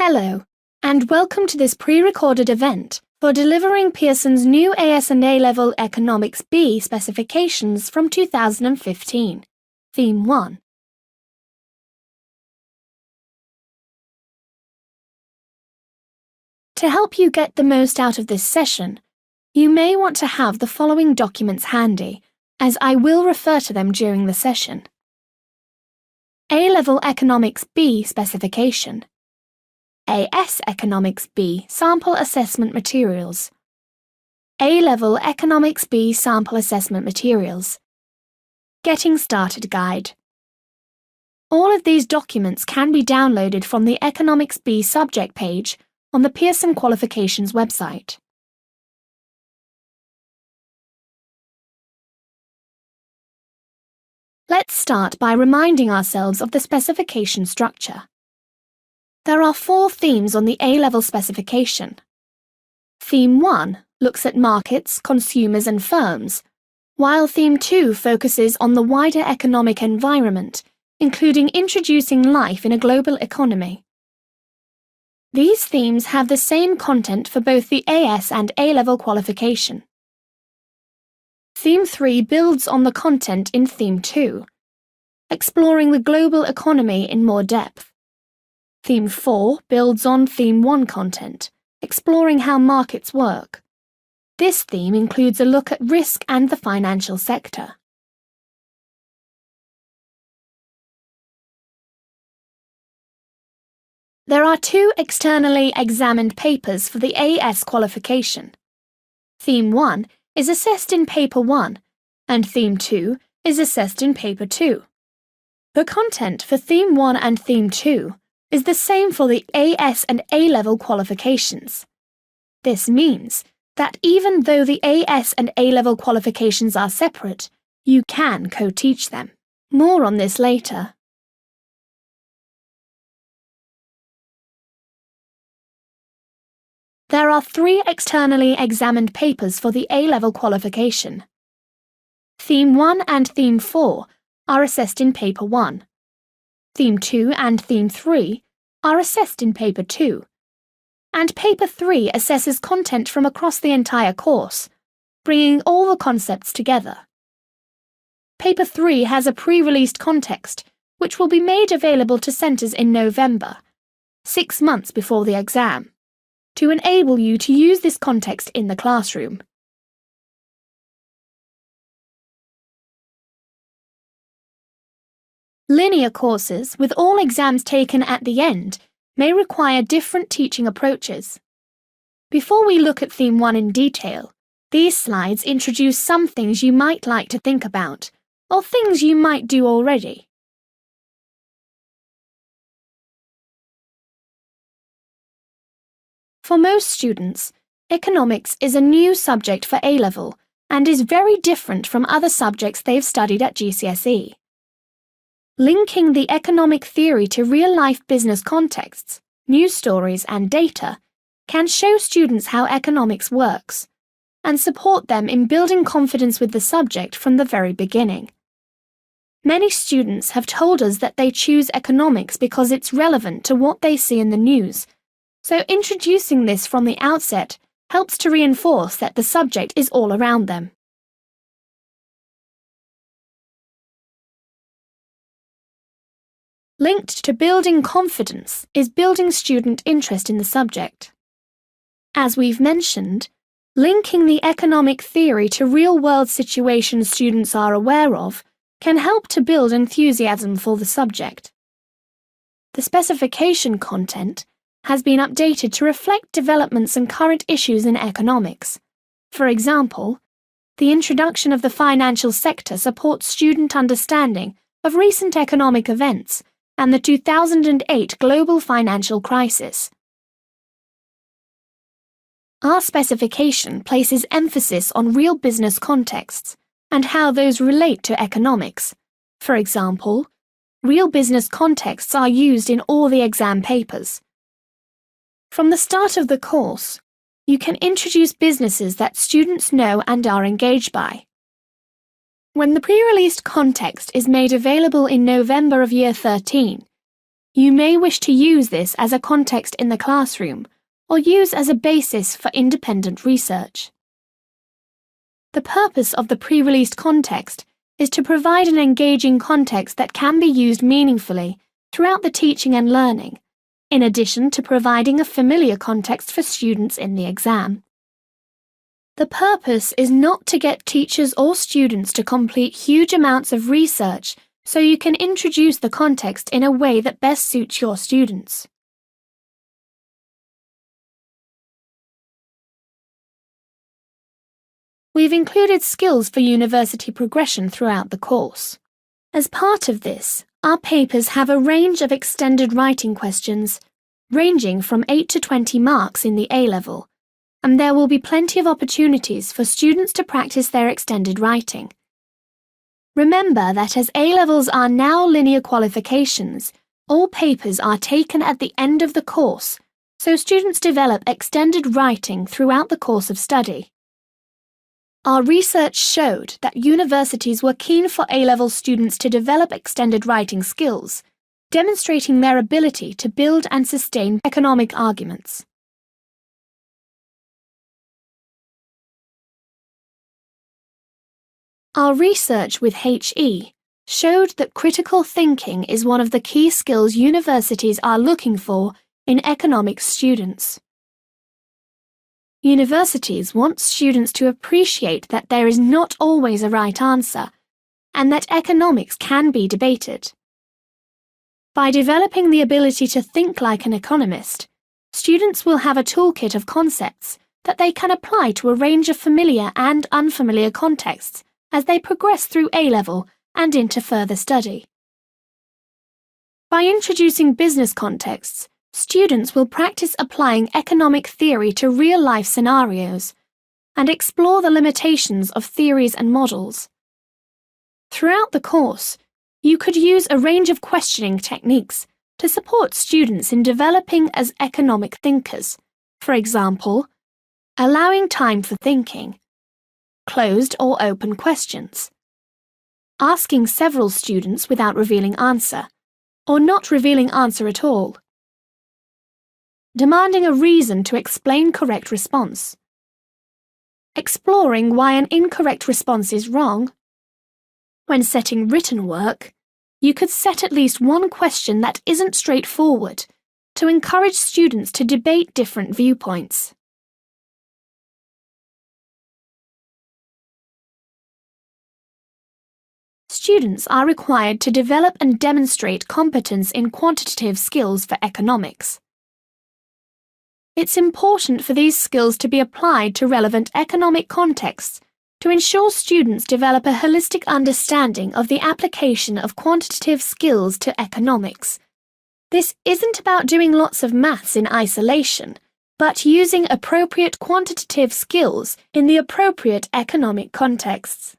Hello, and welcome to this pre-recorded event for delivering Pearson's new AS and A-Level Economics B specifications from 2015, Theme 1. To help you get the most out of this session, you may want to have the following documents handy, as I will refer to them during the session. A-Level Economics B specification. AS Economics B Sample Assessment Materials. A-Level Economics B Sample Assessment Materials. Getting Started Guide. All of these documents can be downloaded from the Economics B subject page on the Pearson Qualifications website. Let's start by reminding ourselves of the specification structure. There are 4 themes on the A-Level specification. Theme 1 looks at markets, consumers and firms, while Theme 2 focuses on the wider economic environment, including introducing life in a global economy. These themes have the same content for both the AS and A-Level qualification. Theme 3 builds on the content in Theme 2, exploring the global economy in more depth. Theme 4 builds on Theme 1 content, exploring how markets work. This theme includes a look at risk and the financial sector. There are 2 externally examined papers for the AS qualification. Theme 1 is assessed in Paper 1, and Theme 2 is assessed in Paper 2. The content for Theme 1 and Theme 2 is the same for the AS and A-Level qualifications. This means that even though the AS and A-Level qualifications are separate, you can co-teach them. More on this later. There are 3 externally examined papers for the A-Level qualification. Theme 1 and Theme 4 are assessed in Paper 1. Theme 2 and Theme 3 are assessed in Paper 2, and Paper 3 assesses content from across the entire course, bringing all the concepts together. Paper 3 has a pre-released context, which will be made available to centres in November, 6 months before the exam, to enable you to use this context in the classroom. Linear courses, with all exams taken at the end, may require different teaching approaches. Before we look at Theme 1 in detail, these slides introduce some things you might like to think about, or things you might do already. For most students, economics is a new subject for A-Level and is very different from other subjects they've studied at GCSE. Linking the economic theory to real-life business contexts, news stories and data can show students how economics works and support them in building confidence with the subject from the very beginning. Many students have told us that they choose economics because it's relevant to what they see in the news, so introducing this from the outset helps to reinforce that the subject is all around them. Linked to building confidence is building student interest in the subject. As we've mentioned, linking the economic theory to real-world situations students are aware of can help to build enthusiasm for the subject. The specification content has been updated to reflect developments and current issues in economics. For example, the introduction of the financial sector supports student understanding of recent economic events and the 2008 global financial crisis. Our specification places emphasis on real business contexts and how those relate to economics. For example, real business contexts are used in all the exam papers. From the start of the course, you can introduce businesses that students know and are engaged by. When the pre-released context is made available in November of Year 13, You may wish to use this as a context in the classroom or use as a basis for independent research. The purpose of the pre-released context is to provide an engaging context that can be used meaningfully throughout the teaching and learning, in addition to providing a familiar context for students in the exam. The purpose is not to get teachers or students to complete huge amounts of research so you can introduce the context in a way that best suits your students. We've included skills for university progression throughout the course. As part of this, our papers have a range of extended writing questions, ranging from 8 to 20 marks in the A-level, and there will be plenty of opportunities for students to practice their extended writing. Remember that as A-levels are now linear qualifications, all papers are taken at the end of the course, so students develop extended writing throughout the course of study. Our research showed that universities were keen for A-level students to develop extended writing skills, demonstrating their ability to build and sustain economic arguments. Our research with HE showed that critical thinking is one of the key skills universities are looking for in economics students. Universities want students to appreciate that there is not always a right answer and that economics can be debated. By developing the ability to think like an economist, students will have a toolkit of concepts that they can apply to a range of familiar and unfamiliar contexts as they progress through A-level and into further study. By introducing business contexts, students will practice applying economic theory to real-life scenarios and explore the limitations of theories and models. Throughout the course, you could use a range of questioning techniques to support students in developing as economic thinkers. For example, allowing time for thinking, closed or open questions, asking several students without revealing answer, or not revealing answer at all, demanding a reason to explain correct response, exploring why an incorrect response is wrong. When setting written work, you could set at least one question that isn't straightforward to encourage students to debate different viewpoints. Students are required to develop and demonstrate competence in quantitative skills for economics. It's important for these skills to be applied to relevant economic contexts to ensure students develop a holistic understanding of the application of quantitative skills to economics. This isn't about doing lots of maths in isolation, but using appropriate quantitative skills in the appropriate economic contexts.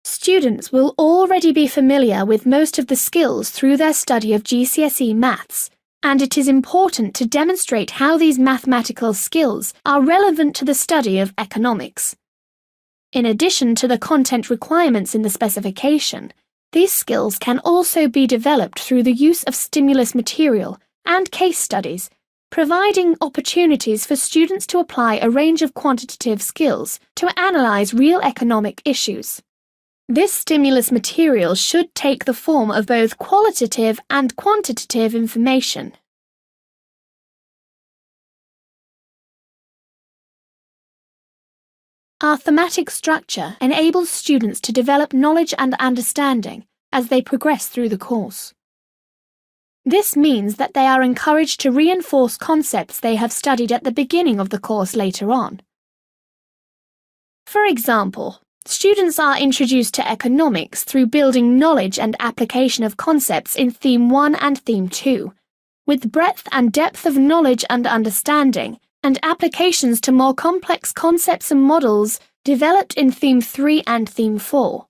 Students will already be familiar with most of the skills through their study of GCSE maths, and it is important to demonstrate how these mathematical skills are relevant to the study of economics. In addition to the content requirements in the specification, these skills can also be developed through the use of stimulus material and case studies, providing opportunities for students to apply a range of quantitative skills to analyze real economic issues. This stimulus material should take the form of both qualitative and quantitative information. Our thematic structure enables students to develop knowledge and understanding as they progress through the course. This means that they are encouraged to reinforce concepts they have studied at the beginning of the course later on. For example, students are introduced to economics through building knowledge and application of concepts in Theme 1 and Theme 2, with breadth and depth of knowledge and understanding, and applications to more complex concepts and models developed in Theme 3 and Theme 4.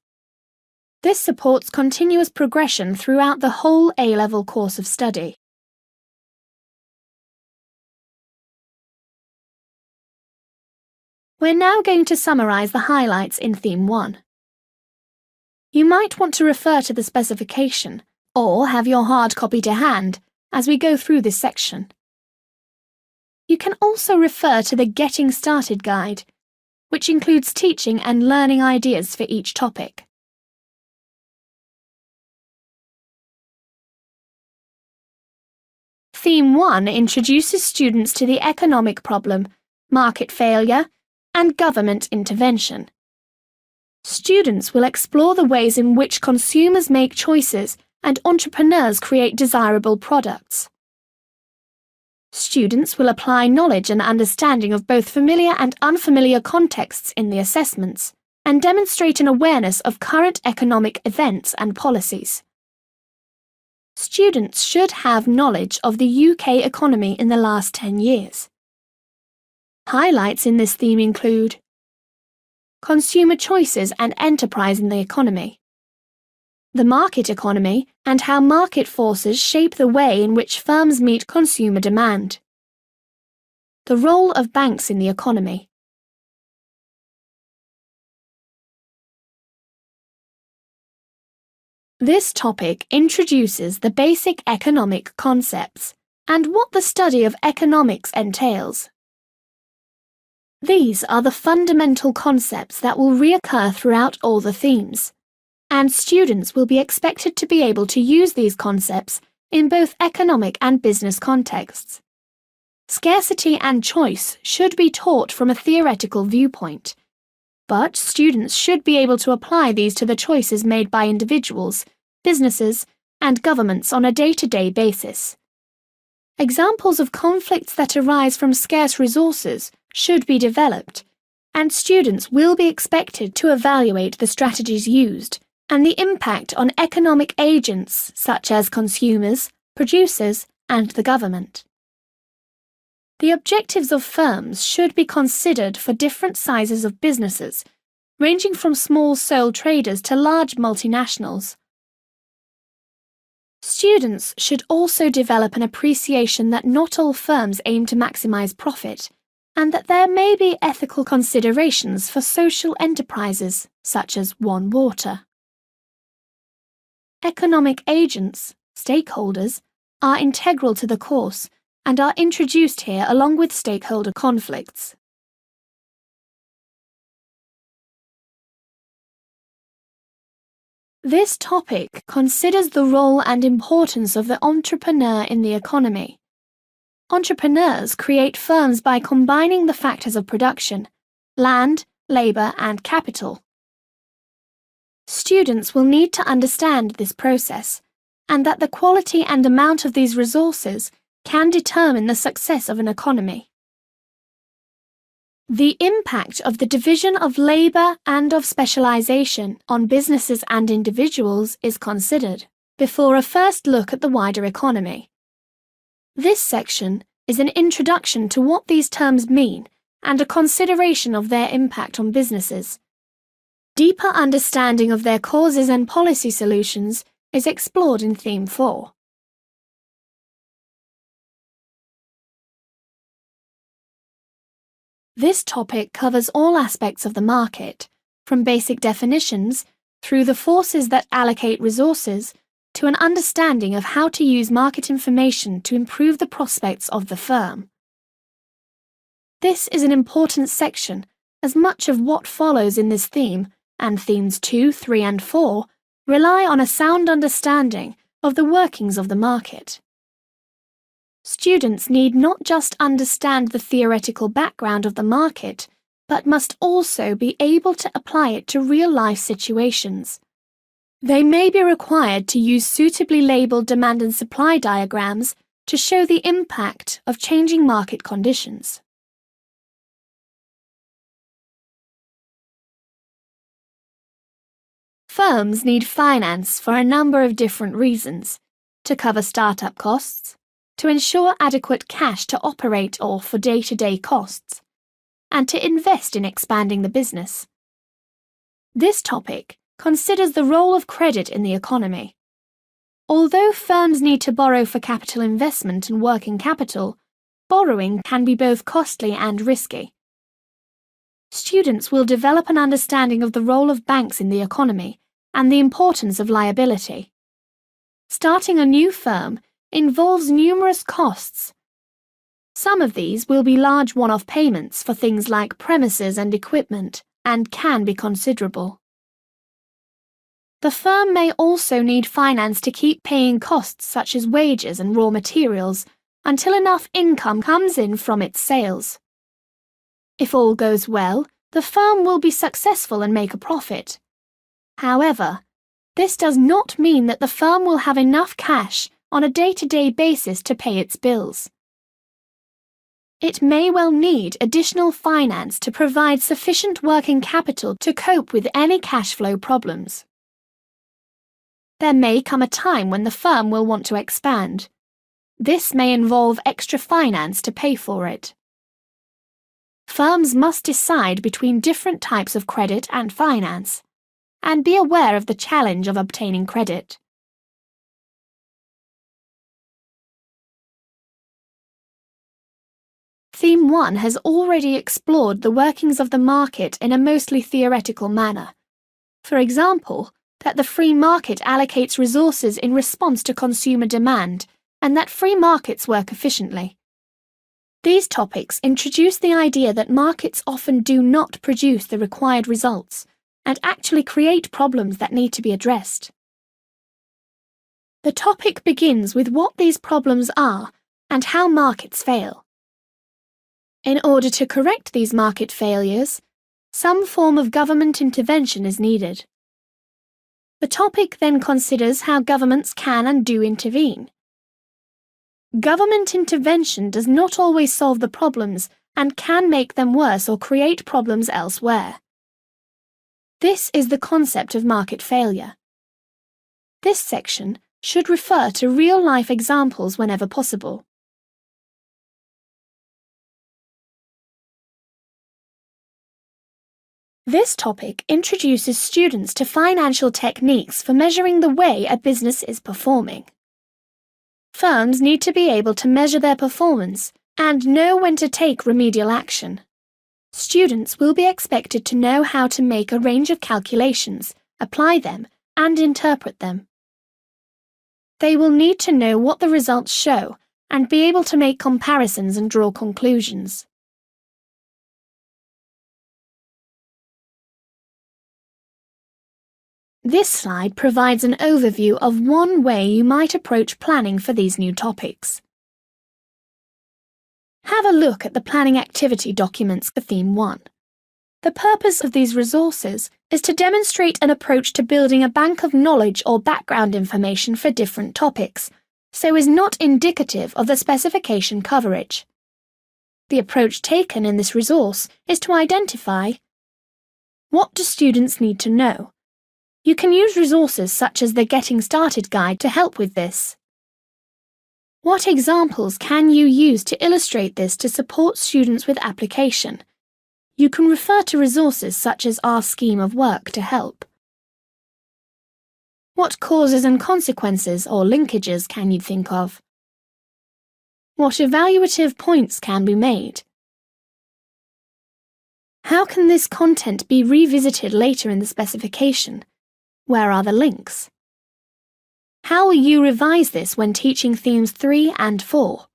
This supports continuous progression throughout the whole A-level course of study. We're now going to summarize the highlights in Theme 1. You might want to refer to the specification or have your hard copy to hand as we go through this section. You can also refer to the Getting Started guide, which includes teaching and learning ideas for each topic. Theme 1 introduces students to the economic problem, market failure, and government intervention. Students will explore the ways in which consumers make choices and entrepreneurs create desirable products. Students will apply knowledge and understanding of both familiar and unfamiliar contexts in the assessments and demonstrate an awareness of current economic events and policies. Students should have knowledge of the UK economy in the last 10 years. Highlights in this theme include consumer choices and enterprise in the economy, the market economy and how market forces shape the way in which firms meet consumer demand, the role of banks in the economy. This topic introduces the basic economic concepts and what the study of economics entails. These are the fundamental concepts that will reoccur throughout all the themes, and students will be expected to be able to use these concepts in both economic and business contexts. Scarcity and choice should be taught from a theoretical viewpoint, but students should be able to apply these to the choices made by individuals, businesses, and governments on a day-to-day basis. Examples of conflicts that arise from scarce resources should be developed, and students will be expected to evaluate the strategies used and the impact on economic agents such as consumers, producers, and the government. The objectives of firms should be considered for different sizes of businesses, ranging from small sole traders to large multinationals. Students should also develop an appreciation that not all firms aim to maximize profit, and that there may be ethical considerations for social enterprises, such as One Water. Economic agents, stakeholders, are integral to the course and are introduced here along with stakeholder conflicts. This topic considers the role and importance of the entrepreneur in the economy. Entrepreneurs create firms by combining the factors of production, land, labour, and capital. Students will need to understand this process, and that the quality and amount of these resources can determine the success of an economy. The impact of the division of labour and of specialisation on businesses and individuals is considered before a first look at the wider economy. This section is an introduction to what these terms mean and a consideration of their impact on businesses. Deeper understanding of their causes and policy solutions is explored in Theme 4. This topic covers all aspects of the market, from basic definitions through the forces that allocate resources to an understanding of how to use market information to improve the prospects of the firm. This is an important section, as much of what follows in this theme and themes 2, 3, and 4 rely on a sound understanding of the workings of the market. Students need not just understand the theoretical background of the market, but must also be able to apply it to real-life situations. They may be required to use suitably labelled demand and supply diagrams to show the impact of changing market conditions. Firms need finance for a number of different reasons: to cover startup costs, to ensure adequate cash to operate or for day-to-day costs, and to invest in expanding the business. This topic considers the role of credit in the economy. Although firms need to borrow for capital investment and working capital, borrowing can be both costly and risky. Students will develop an understanding of the role of banks in the economy and the importance of liability. starting a new firm involves numerous costs. Some of these will be large one-off payments for things like premises and equipment, and can be considerable. The firm may also need finance to keep paying costs such as wages and raw materials until enough income comes in from its sales. If all goes well, the firm will be successful and make a profit. However, this does not mean that the firm will have enough cash on a day-to-day basis to pay its bills. It may well need additional finance to provide sufficient working capital to cope with any cash flow problems. There may come a time when the firm will want to expand. This may involve extra finance to pay for it. Firms must decide between different types of credit and finance, and be aware of the challenge of obtaining credit. Theme 1 has already explored the workings of the market in a mostly theoretical manner. For example, that the free market allocates resources in response to consumer demand, and that free markets work efficiently. These topics introduce the idea that markets often do not produce the required results, and actually create problems that need to be addressed. The topic begins with what these problems are and how markets fail. In order to correct these market failures, some form of government intervention is needed. The topic then considers how governments can and do intervene. Government intervention does not always solve the problems and can make them worse or create problems elsewhere. This is the concept of market failure. This section should refer to real-life examples whenever possible. This topic introduces students to financial techniques for measuring the way a business is performing. Firms need to be able to measure their performance and know when to take remedial action. Students will be expected to know how to make a range of calculations, apply them, and interpret them. They will need to know what the results show and be able to make comparisons and draw conclusions. This slide provides an overview of one way you might approach planning for these new topics. Have a look at the planning activity documents for Theme 1. The purpose of these resources is to demonstrate an approach to building a bank of knowledge or background information for different topics, so is not indicative of the specification coverage. The approach taken in this resource is to identify: what do students need to know? You can use resources such as the Getting Started Guide to help with this. What examples can you use to illustrate this to support students with application? You can refer to resources such as our scheme of work to help. What causes and consequences or linkages can you think of? What evaluative points can be made? How can this content be revisited later in the specification? Where are the links? How will you revise this when teaching Themes 3 and 4?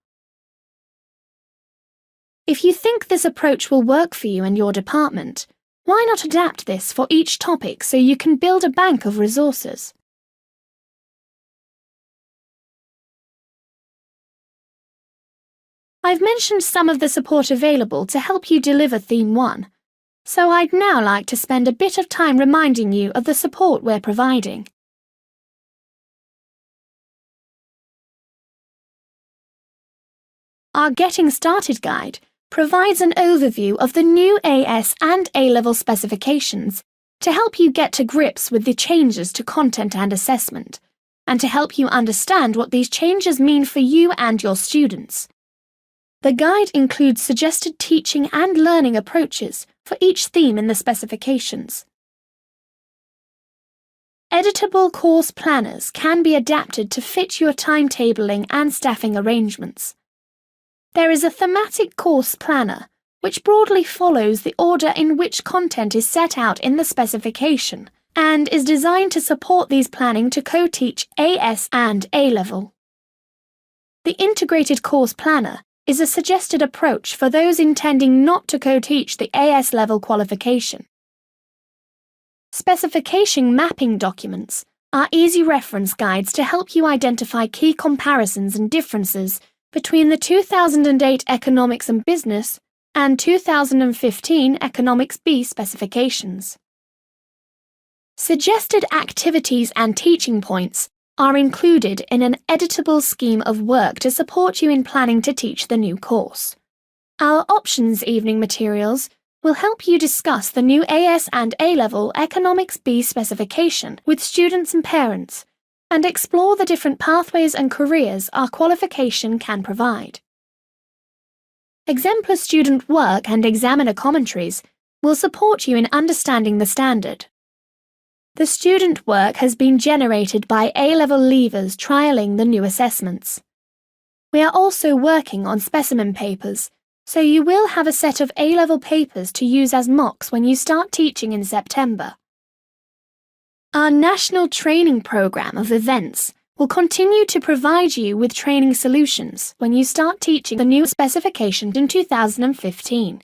If you think this approach will work for you and your department, why not adapt this for each topic so you can build a bank of resources? I've mentioned some of the support available to help you deliver Theme 1, so I'd now like to spend a bit of time reminding you of the support we're providing. Our Getting Started Guide provides an overview of the new AS and A-level specifications to help you get to grips with the changes to content and assessment, and to help you understand what these changes mean for you and your students. The guide includes suggested teaching and learning approaches for each theme in the specifications. Editable course planners can be adapted to fit your timetabling and staffing arrangements. There is a thematic course planner, which broadly follows the order in which content is set out in the specification and is designed to support these planning to co-teach AS and A-level. The Integrated Course Planner is a suggested approach for those intending not to co-teach the AS level qualification. Specification mapping documents are easy reference guides to help you identify key comparisons and differences between the 2008 Economics and Business and 2015 Economics B specifications. Suggested activities and teaching points are included in an editable scheme of work to support you in planning to teach the new course. Our options evening materials will help you discuss the new AS and A-level Economics B specification with students and parents and explore the different pathways and careers our qualification can provide. Exemplar student work and examiner commentaries will support you in understanding the standard. The student work has been generated by A-level leavers trialling the new assessments. We are also working on specimen papers, so you will have a set of A-level papers to use as mocks when you start teaching in September. Our national training program of events will continue to provide you with training solutions when you start teaching the new specification in 2015.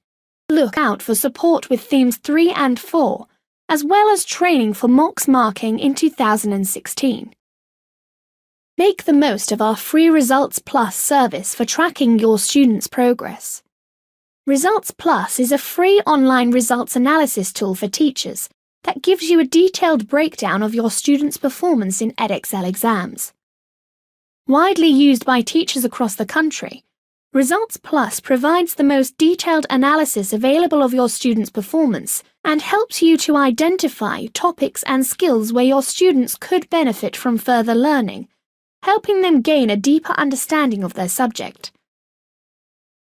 Look out for support with themes 3 and 4, as well as training for mocks marking in 2016. Make the most of our free Results Plus service for tracking your students' progress. Results Plus is a free online results analysis tool for teachers that gives you a detailed breakdown of your students' performance in Edexcel exams. Widely used by teachers across the country, Results Plus provides the most detailed analysis available of your students' performance and helps you to identify topics and skills where your students could benefit from further learning, helping them gain a deeper understanding of their subject.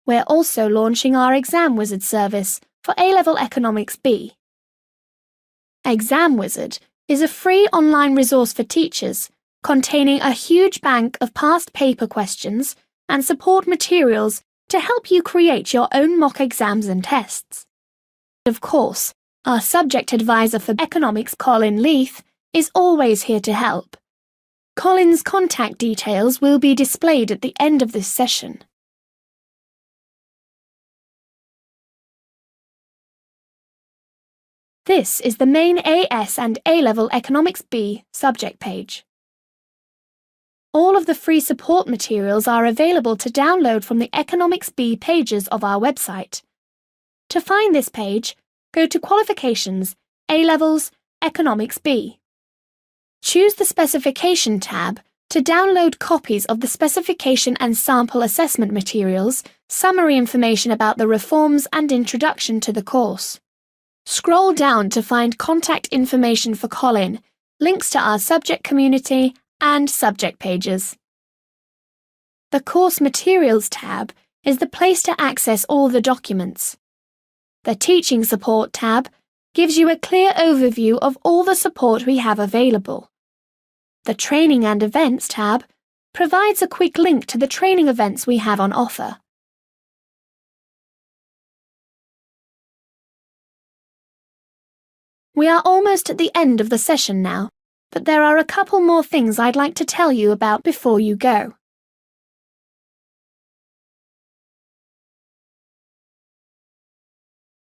We're also launching our Exam Wizard service for A-Level Economics B. Exam Wizard is a free online resource for teachers containing a huge bank of past paper questions and support materials to help you create your own mock exams and tests. Of course, our subject advisor for economics, Colin Leith, is always here to help. Colin's contact details will be displayed at the end of this session. This is the main AS and A-Level Economics B subject page. All of the free support materials are available to download from the Economics B pages of our website. To find this page, go to Qualifications, A-Levels, Economics B. Choose the Specification tab to download copies of the specification and sample assessment materials, summary information about the reforms and introduction to the course. Scroll down to find contact information for Colin, links to our subject community, and subject pages. The Course Materials tab is the place to access all the documents. The Teaching Support tab gives you a clear overview of all the support we have available. The Training and Events tab provides a quick link to the training events we have on offer. We are almost at the end of the session now, but there are a couple more things I'd like to tell you about before you go.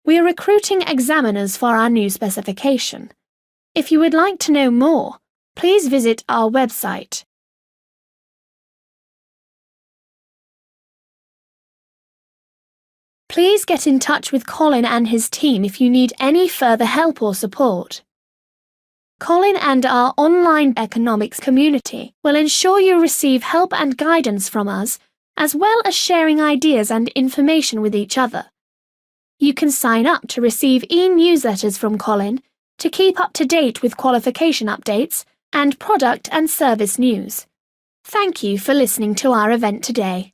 We are recruiting examiners for our new specification. If you would like to know more, please visit our website. Please get in touch with Colin and his team if you need any further help or support. Colin and our online economics community will ensure you receive help and guidance from us, as well as sharing ideas and information with each other. You can sign up to receive e-newsletters from Colin to keep up to date with qualification updates and product and service news. Thank you for listening to our event today.